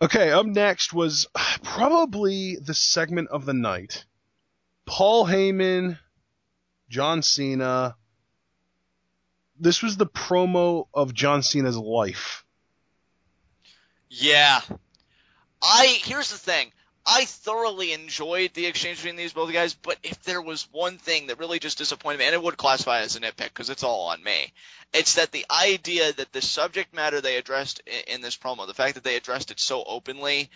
Okay, up next was probably the segment of the night. Paul Heyman, John Cena. This was the promo of John Cena's life. Yeah. Here's the thing. I thoroughly enjoyed the exchange between these both guys, but if there was one thing that really just disappointed me, and it would classify as a nitpick because it's all on me, it's that the idea that the subject matter they addressed in this promo, the fact that they addressed it so openly,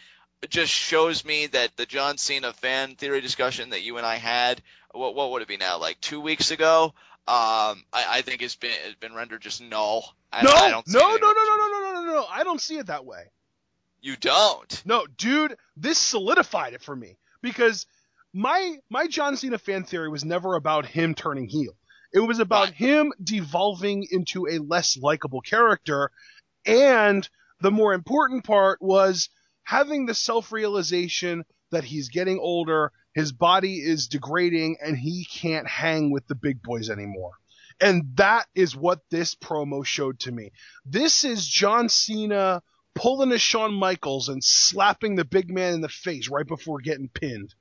just shows me that the John Cena fan theory discussion that you and I had, what would it be now, like 2 weeks ago, I think has been rendered just null. I don't see anything. No. I don't see it that way. You don't? No, dude, this solidified it for me because my John Cena fan theory was never about him turning heel. It was about him devolving into a less likable character, and the more important part was having the self-realization that he's getting older, his body is degrading, and he can't hang with the big boys anymore. And that is what this promo showed to me. This is John Cena pulling a Shawn Michaels and slapping the big man in the face right before getting pinned.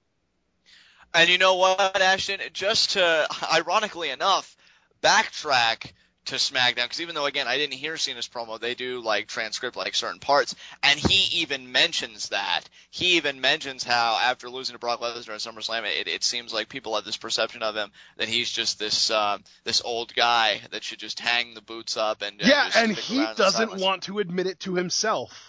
And you know what, Ashton? Just to, ironically enough, backtrack to SmackDown, because even though, again, I didn't hear Cena's promo, they do, like, transcript, like, certain parts, and he even mentions that. He even mentions how, after losing to Brock Lesnar at SummerSlam, it seems like people have this perception of him that he's just this old guy that should just hang the boots up and and he doesn't want to admit it to himself.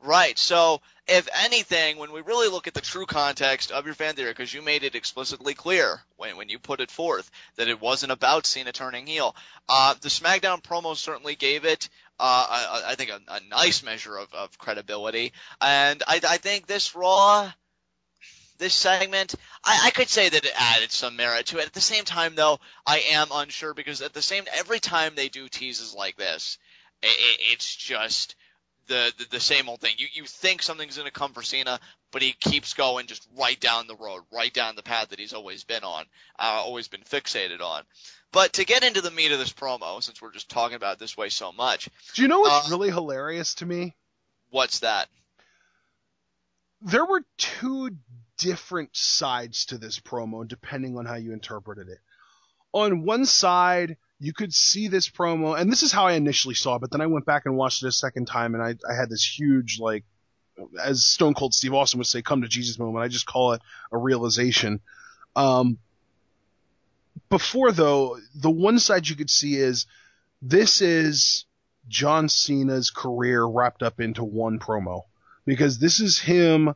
Right. So, if anything, when we really look at the true context of your fan theory, because you made it explicitly clear when you put it forth that it wasn't about Cena turning heel, the SmackDown promo certainly gave it, I think, a nice measure of credibility. And I think this Raw, this segment, I could say that it added some merit to it. At the same time, though, I am unsure because every time they do teases like this, it's just the same old thing. You think something's going to come for Cena, but he keeps going just right down the road, right down the path that he's always been on, always been fixated on. But to get into the meat of this promo, since we're just talking about it this way so much. Do you know what's really hilarious to me? What's that? There were two different sides to this promo, depending on how you interpreted it. On one side, you could see this promo, and this is how I initially saw it, but then I went back and watched it a second time, and I had this huge, like, as Stone Cold Steve Austin would say, come to Jesus moment. I just call it a realization. Before, though, the one side you could see is this is John Cena's career wrapped up into one promo. Because this is him,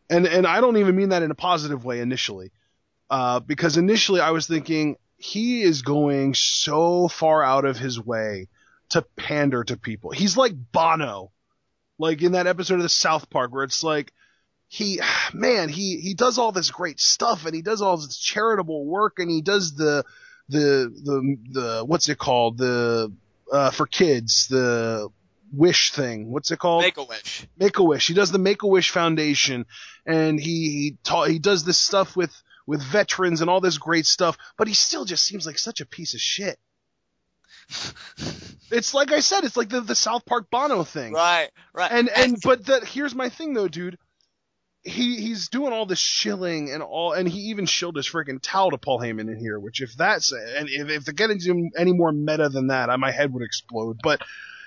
and I don't even mean that in a positive way initially. Because initially I was thinking, he is going so far out of his way to pander to people. He's like Bono, like in that episode of the South Park where it's like, he does all this great stuff and he does all this charitable work and he does the what's it called? For kids, the Wish thing. What's it called? Make-A-Wish. Make-A-Wish. He does the Make-A-Wish Foundation and he does this stuff with veterans and all this great stuff, but he still just seems like such a piece of shit. It's like I said, it's like the South Park Bono thing. Right. But here's my thing though, dude. He's doing all this shilling and he even shilled his freaking towel to Paul Heyman in here, which if they're getting any more meta than that, my head would explode. But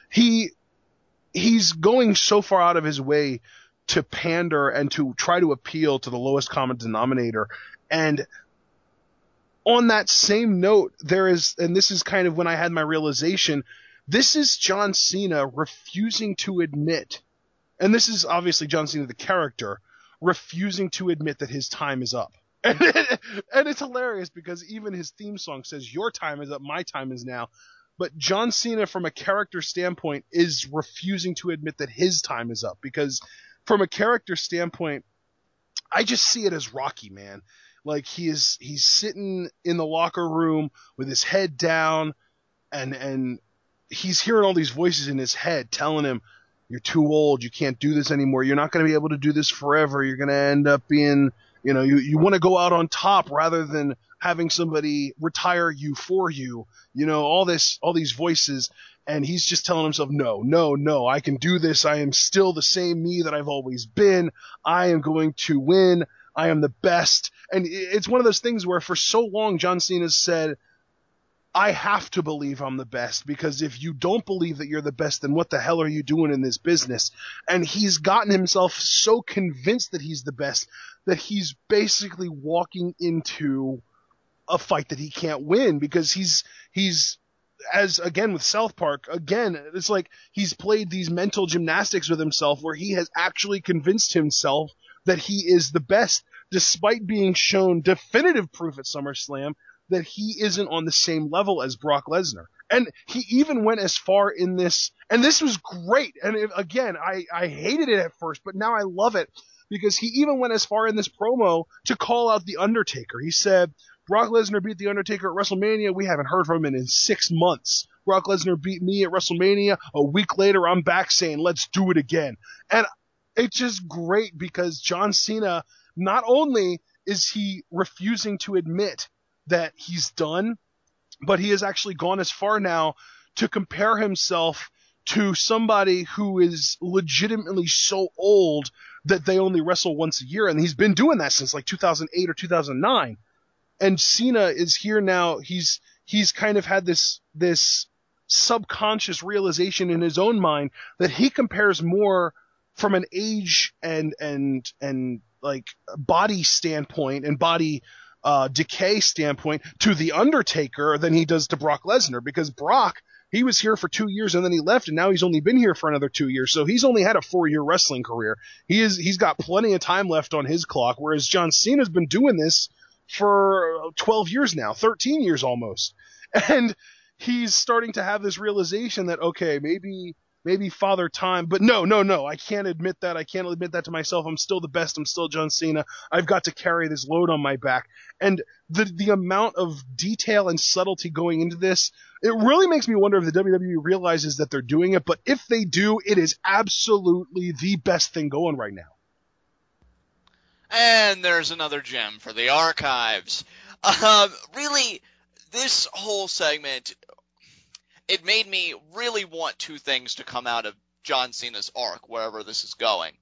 he's going so far out of his way to pander and to try to appeal to the lowest common denominator. And on that same note, and this is kind of when I had my realization, this is John Cena refusing to admit, and this is obviously John Cena the character, refusing to admit that his time is up. And it's hilarious because even his theme song says, your time is up, my time is now. But John Cena, from a character standpoint, is refusing to admit that his time is up. Because from a character standpoint, I just see it as Rocky, man. Like he's sitting in the locker room with his head down and he's hearing all these voices in his head telling him, you're too old, you can't do this anymore, you're not going to be able to do this forever, you're going to end up being, you want to go out on top rather than having somebody retire you for you, all these voices. And he's just telling himself, no, I can do this. I am still the same me that I've always been. I am going to win. I am the best. And it's one of those things where for so long, John Cena said, I have to believe I'm the best, because if you don't believe that you're the best, then what the hell are you doing in this business? And he's gotten himself so convinced that he's the best that he's basically walking into a fight that he can't win, because he's as again with South Park, again, it's like he's played these mental gymnastics with himself where he has actually convinced himself that he is the best, despite being shown definitive proof at SummerSlam that he isn't on the same level as Brock Lesnar. And he even went as far in this, and this was great. And again, I hated it at first, but now I love it, because he even went as far in this promo to call out The Undertaker. He said, Brock Lesnar beat The Undertaker at WrestleMania. We haven't heard from him in 6 months. Brock Lesnar beat me at WrestleMania. A week later, I'm back saying, let's do it again. And it's just great, because John Cena, not only is he refusing to admit that he's done, but he has actually gone as far now to compare himself to somebody who is legitimately so old that they only wrestle once a year. And he's been doing that since like 2008 or 2009. And Cena is here now. He's kind of had this subconscious realization in his own mind that he compares more from an age and like body standpoint and body decay standpoint to The Undertaker than he does to Brock Lesnar, because Brock, he was here for 2 years and then he left, and now he's only been here for another 2 years. So he's only had a 4-year wrestling career. He's got plenty of time left on his clock, whereas John Cena's been doing this for 12 years now, 13 years almost. And he's starting to have this realization that, okay, maybe Father Time, but no, I can't admit that. I can't admit that to myself. I'm still the best. I'm still John Cena. I've got to carry this load on my back. And the amount of detail and subtlety going into this, it really makes me wonder if the WWE realizes that they're doing it. But if they do, it is absolutely the best thing going right now. And there's another gem for the archives. Really, this whole segment, it made me really want two things to come out of John Cena's arc, wherever this is going.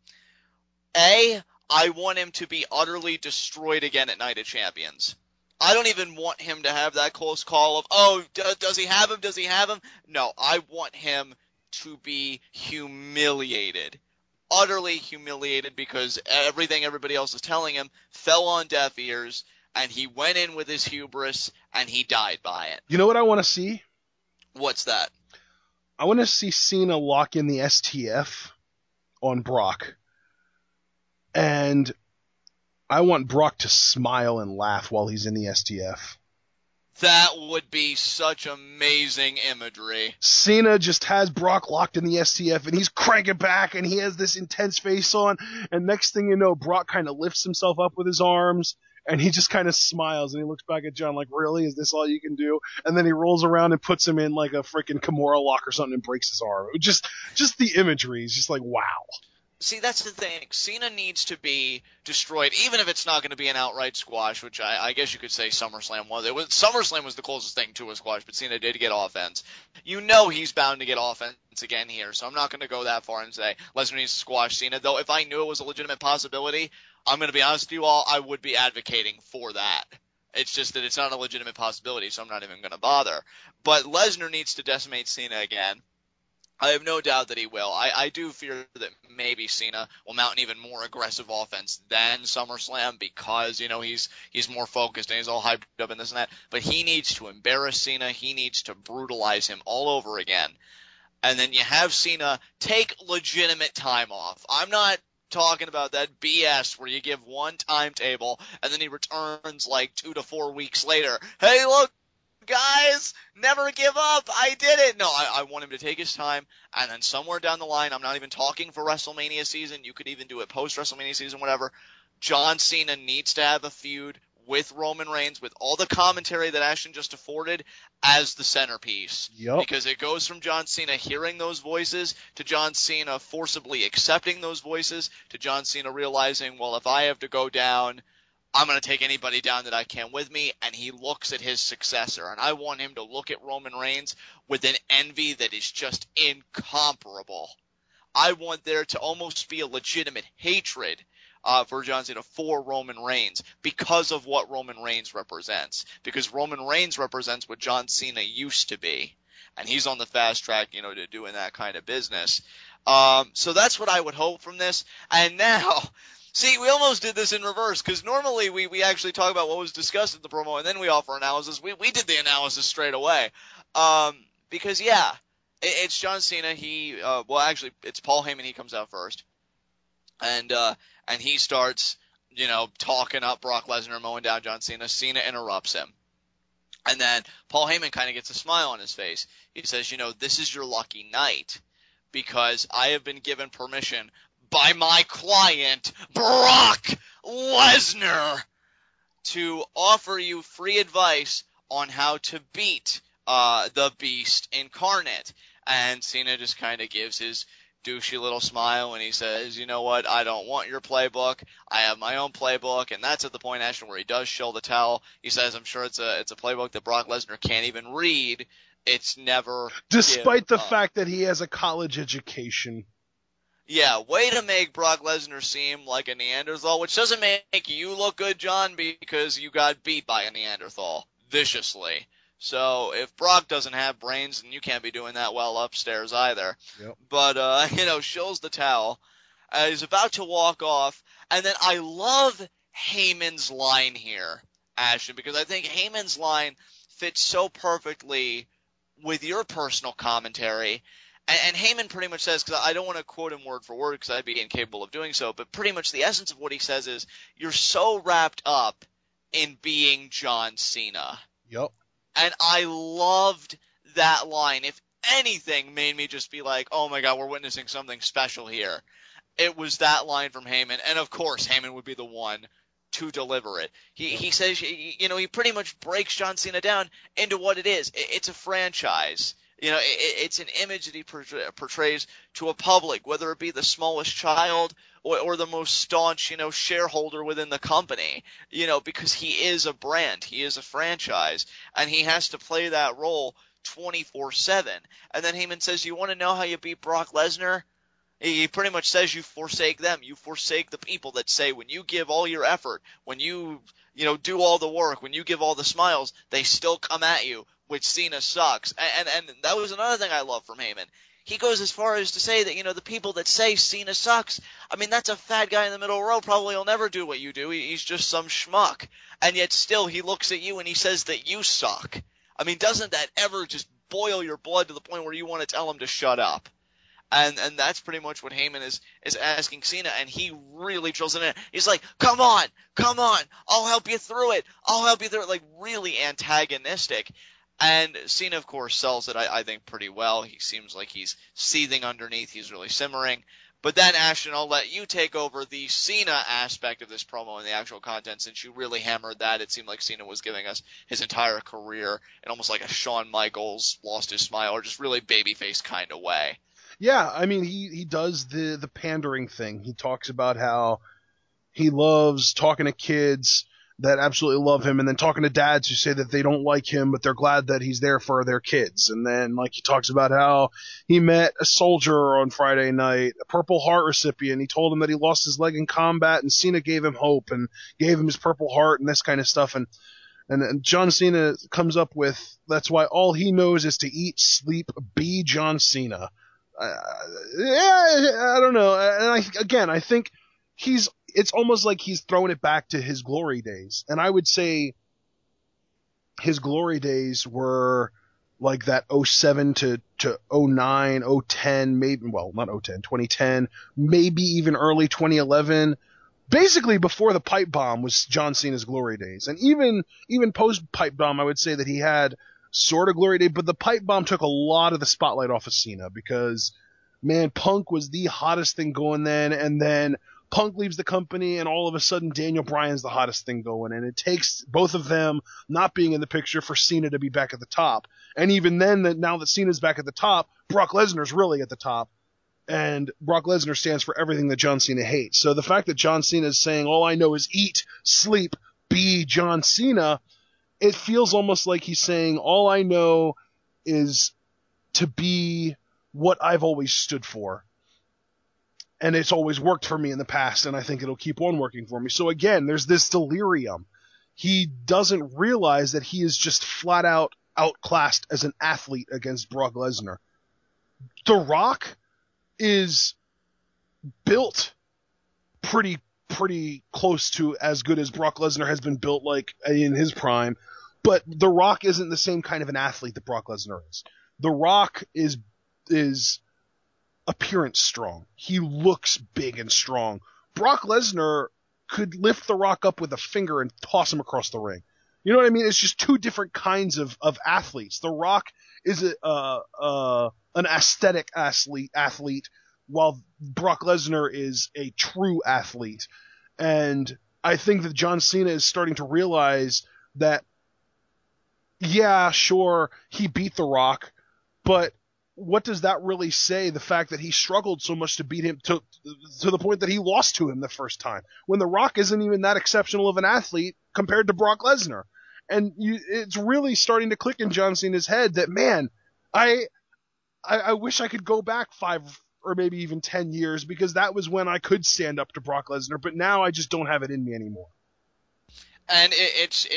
A, I want him to be utterly destroyed again at Night of Champions. I don't even want him to have that close call of, oh, does he have him? Does he have him? No, I want him to be humiliated. Utterly humiliated, because everything everybody else is telling him fell on deaf ears, and he went in with his hubris, and he died by it. You know what I want to see? What's that? I want to see Cena lock in the STF on Brock. And I want Brock to smile and laugh while he's in the STF. That would be such amazing imagery. Cena just has Brock locked in the STF, and he's cranking back, and he has this intense face on, and next thing you know, Brock kind of lifts himself up with his arms, and he just kind of smiles, and he looks back at John like, really? Is this all you can do? And then he rolls around and puts him in like a freaking Kimura lock or something and breaks his arm. Just the imagery is just like, wow. See, that's the thing. Cena needs to be destroyed, even if it's not going to be an outright squash, which I guess you could say SummerSlam was. SummerSlam was the closest thing to a squash, but Cena did get offense. You know he's bound to get offense again here, so I'm not going to go that far and say Lesnar needs to squash Cena, though if I knew it was a legitimate possibility, I'm going to be honest with you all, I would be advocating for that. It's just that it's not a legitimate possibility, so I'm not even going to bother. But Lesnar needs to decimate Cena again. I have no doubt that he will. I do fear that maybe Cena will mount an even more aggressive offense than SummerSlam, because, you know, he's more focused and he's all hyped up and this and that. But he needs to embarrass Cena. He needs to brutalize him all over again. And then you have Cena take legitimate time off. I'm not talking about that BS where you give one timetable and then he returns like 2 to 4 weeks later. Hey, look, guys, never give up. I did it. No, I want him to take his time, and then somewhere down the line, I'm not even talking for WrestleMania season. You could even do it post-WrestleMania season, whatever. John Cena needs to have a feud with Roman Reigns, with all the commentary that Ashton just afforded, as the centerpiece. Yep. Because it goes from John Cena hearing those voices to John Cena forcibly accepting those voices to John Cena realizing, well, if I have to go down, I'm going to take anybody down that I can with me, and he looks at his successor, and I want him to look at Roman Reigns with an envy that is just incomparable. I want there to almost be a legitimate hatred for John Cena for Roman Reigns because of what Roman Reigns represents. Because Roman Reigns represents what John Cena used to be, and he's on the fast track, to doing that kind of business. So that's what I would hope from this. And now, see, we almost did this in reverse, because normally we actually talk about what was discussed in the promo, and then we offer analysis. We did the analysis straight away. Because, yeah, it's John Cena. Actually, it's Paul Heyman. He comes out first. And he starts, talking up Brock Lesnar, mowing down John Cena. Cena interrupts him. And then Paul Heyman kind of gets a smile on his face. He says, this is your lucky night, because I have been given permission by my client, Brock Lesnar, to offer you free advice on how to beat the Beast incarnate. And Cena just kind of gives his douchey little smile, and he says, you know what, I don't want your playbook. I have my own playbook. And that's at the point, Ashton, where he does show the towel. He says, I'm sure it's a playbook that Brock Lesnar can't even read. It's never despite the fact that he has a college education. Yeah, way to make Brock Lesnar seem like a Neanderthal, which doesn't make you look good, John, because you got beat by a Neanderthal viciously. So if Brock doesn't have brains, then you can't be doing that well upstairs either. Yep. But, shows the towel. He's about to walk off. And then I love Heyman's line here, Ashton, because I think Heyman's line fits so perfectly with your personal commentary. And Heyman pretty much says, because I don't want to quote him word for word because I'd be incapable of doing so, but pretty much the essence of what he says is, you're so wrapped up in being John Cena. Yep. And I loved that line. If anything made me just be like, oh my God, we're witnessing something special here, it was that line from Heyman. And of course, Heyman would be the one to deliver it. He says, he pretty much breaks John Cena down into what it is. It's a franchise. It's an image that he portrays to a public, whether it be the smallest child or the most staunch, shareholder within the company, because he is a brand, he is a franchise, and he has to play that role 24/7. And then Heyman says, you want to know how you beat Brock Lesnar? He pretty much says you forsake them. You forsake the people that say when you give all your effort, when you do all the work, when you give all the smiles, they still come at you, which Cena sucks. And that was another thing I love from Heyman. He goes as far as to say that, the people that say Cena sucks, I mean, that's a fat guy in the middle row. Probably will never do what you do. He's just some schmuck. And yet still he looks at you and he says that you suck. I mean, doesn't that ever just boil your blood to the point where you want to tell him to shut up? And that's pretty much what Heyman is asking Cena, and he really drills it in. He's like, come on, I'll help you through it, like really antagonistic. And Cena, of course, sells it, I think, pretty well. He seems like he's seething underneath, he's really simmering. But then, Ashton, I'll let you take over the Cena aspect of this promo and the actual content, since you really hammered that. It seemed like Cena was giving us his entire career in almost like a Shawn Michaels lost his smile, or just really babyface kind of way. Yeah, I mean, he does the pandering thing. He talks about how he loves talking to kids that absolutely love him, and then talking to dads who say that they don't like him, but they're glad that he's there for their kids. And then, he talks about how he met a soldier on Friday night, a Purple Heart recipient. He told him that he lost his leg in combat, and Cena gave him hope and gave him his Purple Heart and this kind of stuff. And John Cena comes up with, that's why all he knows is to eat, sleep, be John Cena. I don't know. And I think it's almost like he's throwing it back to his glory days. And I would say his glory days were like that 07 to 09, 010, maybe, well, not 010, 2010, maybe even early 2011. Basically before the pipe bomb was John Cena's glory days. And even post pipe bomb, I would say that he had sort of glory day, but the pipe bomb took a lot of the spotlight off of Cena because, man, Punk was the hottest thing going then, and then Punk leaves the company, and all of a sudden Daniel Bryan's the hottest thing going, and it takes both of them not being in the picture for Cena to be back at the top. And even then, now that Cena's back at the top, Brock Lesnar's really at the top, and Brock Lesnar stands for everything that John Cena hates. So the fact that John Cena is saying, all I know is eat, sleep, be John Cena, it feels almost like he's saying, all I know is to be what I've always stood for. And it's always worked for me in the past, and I think it'll keep on working for me. So again, there's this delirium. He doesn't realize that he is just flat out outclassed as an athlete against Brock Lesnar. The Rock is built pretty close to as good as Brock Lesnar has been built, like in his prime, but The Rock isn't the same kind of an athlete that Brock Lesnar is. The Rock is appearance strong. He looks big and strong. Brock Lesnar could lift The Rock up with a finger and toss him across the ring. You know what I mean? It's just two different kinds of athletes. The Rock is an aesthetic athlete, while Brock Lesnar is a true athlete. And I think that John Cena is starting to realize that, yeah, sure, he beat The Rock, but what does that really say? The fact that he struggled so much to beat him to the point that he lost to him the first time, when The Rock isn't even that exceptional of an athlete compared to Brock Lesnar. And it's really starting to click in John Cena's head that, man, I wish I could go back 5 or maybe even 10 years, because that was when I could stand up to Brock Lesnar, but now I just don't have it in me anymore. And it's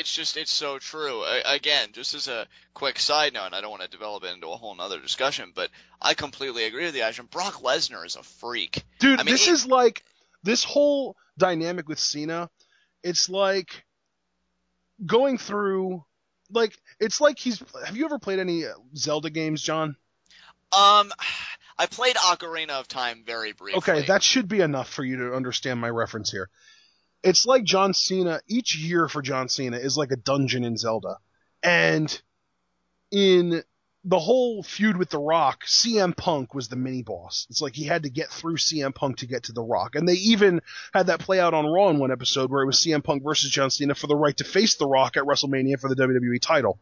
so true. Again, just as a quick side note, and I don't want to develop it into a whole nother discussion, but I completely agree with you, Ashton. Brock Lesnar is a freak. Dude, I mean, this is like, this whole dynamic with Cena, it's like going through, like, it's like have you ever played any Zelda games, John? I played Ocarina of Time very briefly. Okay, that should be enough for you to understand my reference here. It's like John Cena, each year for John Cena is like a dungeon in Zelda. And in the whole feud with The Rock, CM Punk was the mini-boss. It's like he had to get through CM Punk to get to The Rock. And they even had that play out on Raw in one episode where it was CM Punk versus John Cena for the right to face The Rock at WrestleMania for the WWE title.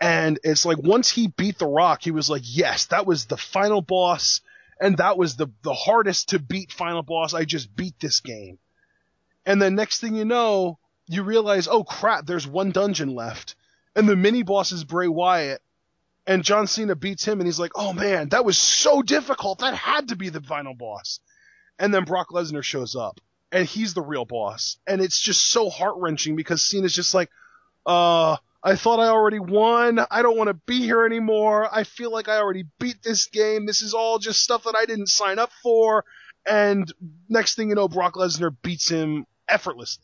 And it's like, once he beat The Rock, he was like, yes, that was the final boss, and that was the hardest to beat final boss. I just beat this game. And then next thing you know, you realize, oh crap, there's one dungeon left. And the mini-boss is Bray Wyatt, and John Cena beats him, and he's like, oh man, that was so difficult. That had to be the final boss. And then Brock Lesnar shows up, and he's the real boss. And it's just so heart-wrenching, because Cena's just like, I thought I already won. I don't want to be here anymore. I feel like I already beat this game. This is all just stuff that I didn't sign up for. And next thing you know, Brock Lesnar beats him effortlessly.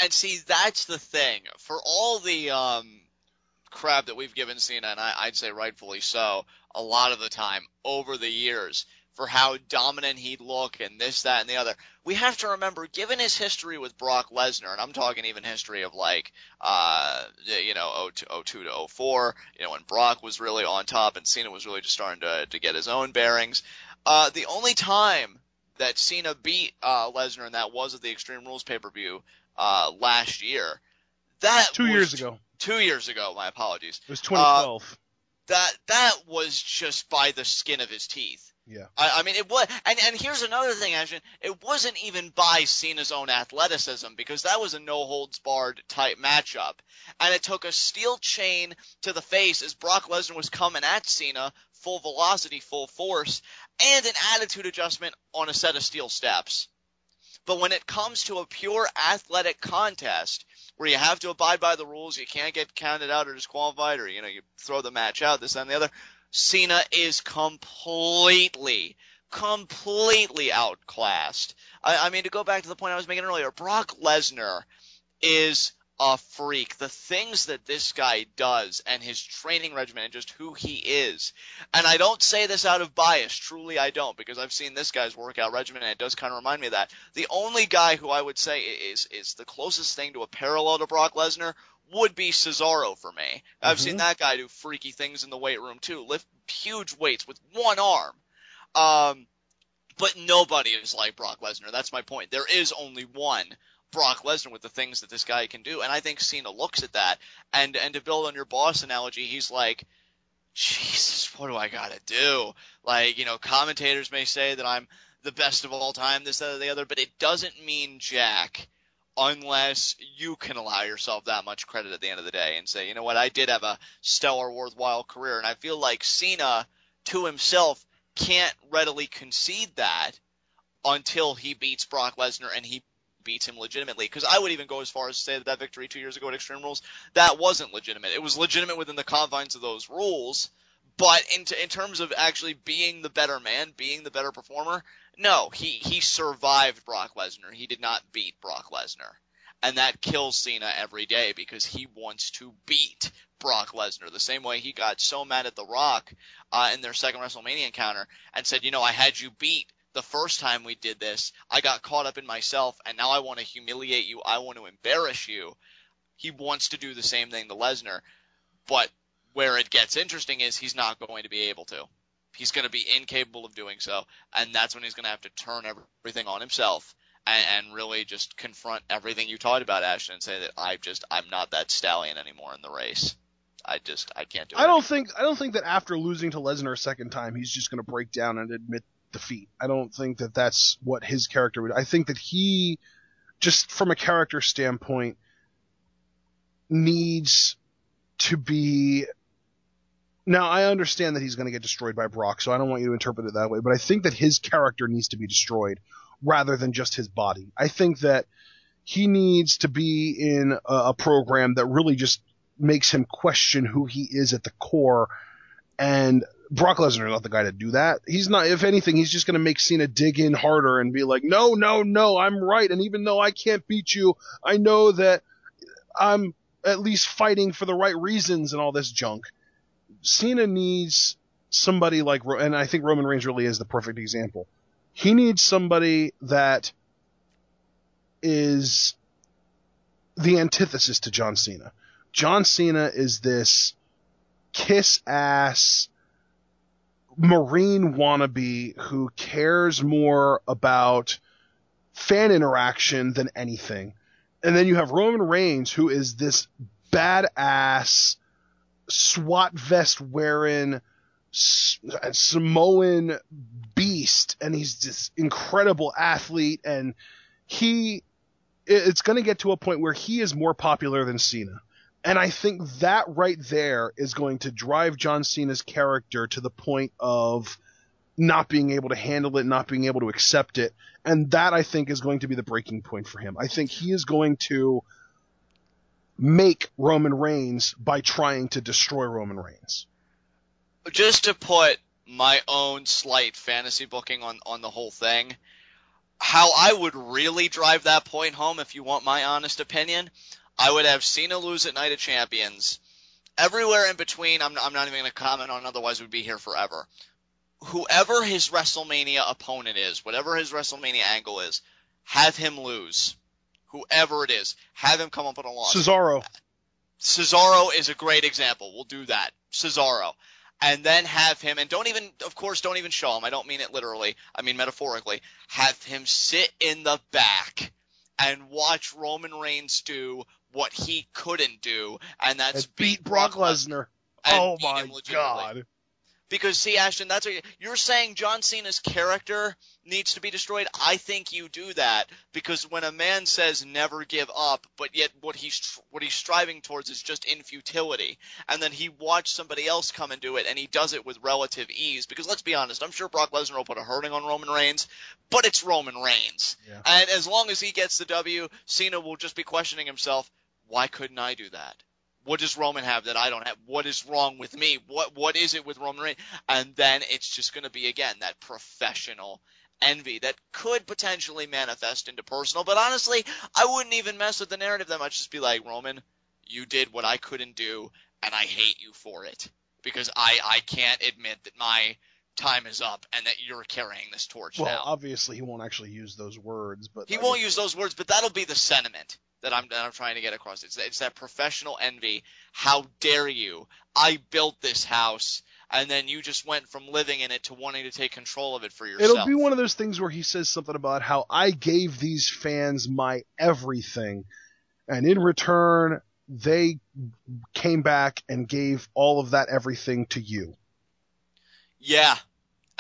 And see, that's the thing. For all the crap that we've given Cena, and I'd say rightfully so, a lot of the time over the years, for how dominant he'd look and this, that, and the other, we have to remember, given his history with Brock Lesnar, and I'm talking even history of like, 02 to 04, when Brock was really on top and Cena was really just starting to get his own bearings. The only time that Cena beat Lesnar, and that was at the Extreme Rules pay-per-view last year. That 2 years ago. 2 years ago, my apologies. It was 2012. That was just by the skin of his teeth. Yeah. I mean, it was, and here's another thing, Ashton. It wasn't even by Cena's own athleticism, because that was a no-holds-barred type matchup. And it took a steel chain to the face as Brock Lesnar was coming at Cena, full velocity, full force, and an attitude adjustment on a set of steel steps. But when it comes to a pure athletic contest, where you have to abide by the rules, you can't get counted out or disqualified, or, you throw the match out, this, that, and the other, Cena is completely outclassed. I mean, to go back to the point I was making earlier, Brock Lesnar is a freak. The things that this guy does, and his training regimen, and just who he is. And I don't say this out of bias. Truly, I don't, because I've seen this guy's workout regimen, and it does kind of remind me of that. The only guy who I would say is the closest thing to a parallel to Brock Lesnar would be Cesaro for me. I've seen that guy do freaky things in the weight room too, lift huge weights with one arm. But nobody is like Brock Lesnar. That's my point. There is only one Brock Lesnar with the things that this guy can do, and I think Cena looks at that, and to build on your boss analogy, he's like, Jesus, what do I gotta do? Like, commentators may say that I'm the best of all time, this, that, or the other, but it doesn't mean jack unless you can allow yourself that much credit at the end of the day and say, you know what, I did have a stellar, worthwhile career. And I feel like Cena, to himself, can't readily concede that until he beats Brock Lesnar and he beats him legitimately. Because I would even go as far as to say that that victory 2 years ago at Extreme Rules, that wasn't legitimate. It was legitimate within the confines of those rules, but in terms of actually being the better man, being the better performer, no, he survived Brock Lesnar. He did not beat Brock Lesnar. And that kills Cena every day because he wants to beat Brock Lesnar. The same way he got so mad at The Rock in their second WrestleMania encounter and said, you know, I had you beat the first time we did this. I got caught up in myself, and now I want to humiliate you. I want to embarrass you. He wants to do the same thing to Lesnar. But where it gets interesting is he's not going to be able to. He's going to be incapable of doing so, and that's when he's going to have to turn everything on himself and really just confront everything you talked about, Ashton, and say that I'm not that stallion anymore in the race. I can't do it. I don't think that after losing to Lesnar a second time, he's just going to break down and admit defeat. I don't think that that's what his character would. I think that he, just from a character standpoint, needs to be. Now, I understand that he's going to get destroyed by Brock, so I don't want you to interpret it that way, but I think that his character needs to be destroyed rather than just his body. I think that he needs to be in a program that really just makes him question who he is at the core, and Brock Lesnar is not the guy to do that. He's not. If anything, he's just going to make Cena dig in harder and be like, no, I'm right, and even though I can't beat you, I know that I'm at least fighting for the right reasons and all this junk. Cena needs somebody like, and I think Roman Reigns really is the perfect example. He needs somebody that is the antithesis to John Cena. John Cena is this kiss-ass Marine wannabe who cares more about fan interaction than anything. And then you have Roman Reigns, who is this badass SWAT vest wearing Samoan beast, and he's this incredible athlete, and it's going to get to a point where he is more popular than Cena. And I think that right there is going to drive John Cena's character to the point of not being able to handle it, not being able to accept it. And that, I think, is going to be the breaking point for him. I think he is going to make Roman Reigns by trying to destroy Roman Reigns. Just to put my own slight fantasy booking on the whole thing, how I would really drive that point home, if you want my honest opinion, I would have Cena lose at Night of Champions. Everywhere in between, I'm not even going to comment on, otherwise we'd be here forever. Whoever his WrestleMania opponent is, whatever his WrestleMania angle is, have him lose. Whoever it is, have him come up with a loss. Cesaro is a great example. We'll do that. Cesaro. And then have him, and don't even show him. I don't mean it literally. I mean metaphorically. Have him sit in the back and watch Roman Reigns do what he couldn't do, and that's beat Brock Lesnar. Oh my God. Because, see, Ashton, that's what you're saying. John Cena's character needs to be destroyed. I think you do that because when a man says never give up, but yet what he's striving towards is just in futility, and then he watched somebody else come and do it, and he does it with relative ease. Because let's be honest, I'm sure Brock Lesnar will put a hurting on Roman Reigns, but it's Roman Reigns, and as long as he gets the W, Cena will just be questioning himself. Why couldn't I do that? What does Roman have that I don't have? What is wrong with me? What is it with Roman Reigns? And then it's just going to be, again, that professional envy that could potentially manifest into personal. But honestly, I wouldn't even mess with the narrative that much. Just be like, Roman, you did what I couldn't do, and I hate you for it. Because I can't admit that my time is up and that you're carrying this torch now. Well, obviously he won't actually use those words. But he won't use those words, but that'll be the sentiment that I'm trying to get across. It's that professional envy. How dare you? I built this house, and then you just went from living in it to wanting to take control of it for yourself. It'll be one of those things where he says something about how I gave these fans my everything, and in return, they came back and gave all of that everything to you. Yeah.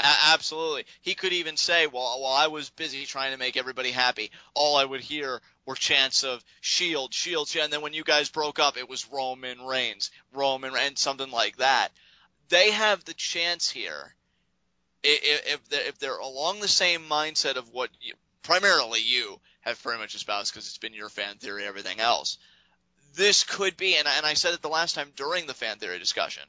Absolutely. He could even say, well, while I was busy trying to make everybody happy, all I would hear were chants of Shield, Shield, Shield. And then when you guys broke up, it was Roman Reigns, something like that. They have the chance here. If they're along the same mindset of what primarily you have pretty much espoused, because it's been your fan theory, everything else, this could be, and I said it the last time during the fan theory discussion,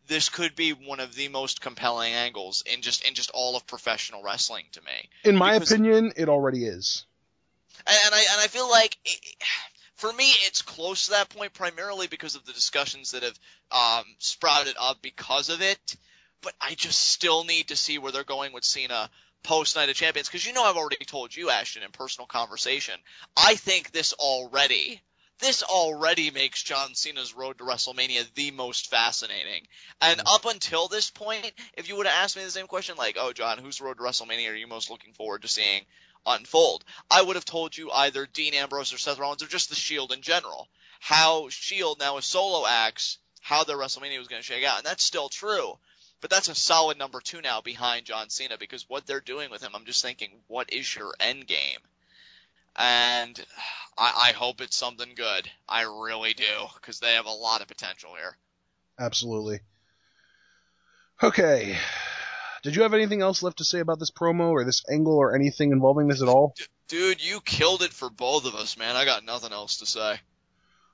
this could be one of the most compelling angles in just all of professional wrestling to me. In my opinion, it already is. And I feel like for me, it's close to that point, primarily because of the discussions that have sprouted up because of it. But I just still need to see where they're going with Cena post Night of Champions, because I've already told you, Ashton, in personal conversation, I think this already makes John Cena's road to WrestleMania the most fascinating. And up until this point, if you would have asked me the same question, like, oh, John, whose road to WrestleMania are you most looking forward to seeing unfold? I would have told you either Dean Ambrose or Seth Rollins, or just the Shield in general. How Shield, now as solo acts, how their WrestleMania was going to shake out. And that's still true. But that's a solid number 2 now behind John Cena, because what they're doing with him, I'm just thinking, what is your end game? And I hope it's something good. I really do, because they have a lot of potential here. Absolutely. Okay. Did you have anything else left to say about this promo or this angle or anything involving this at all? Dude, you killed it for both of us, man. I got nothing else to say.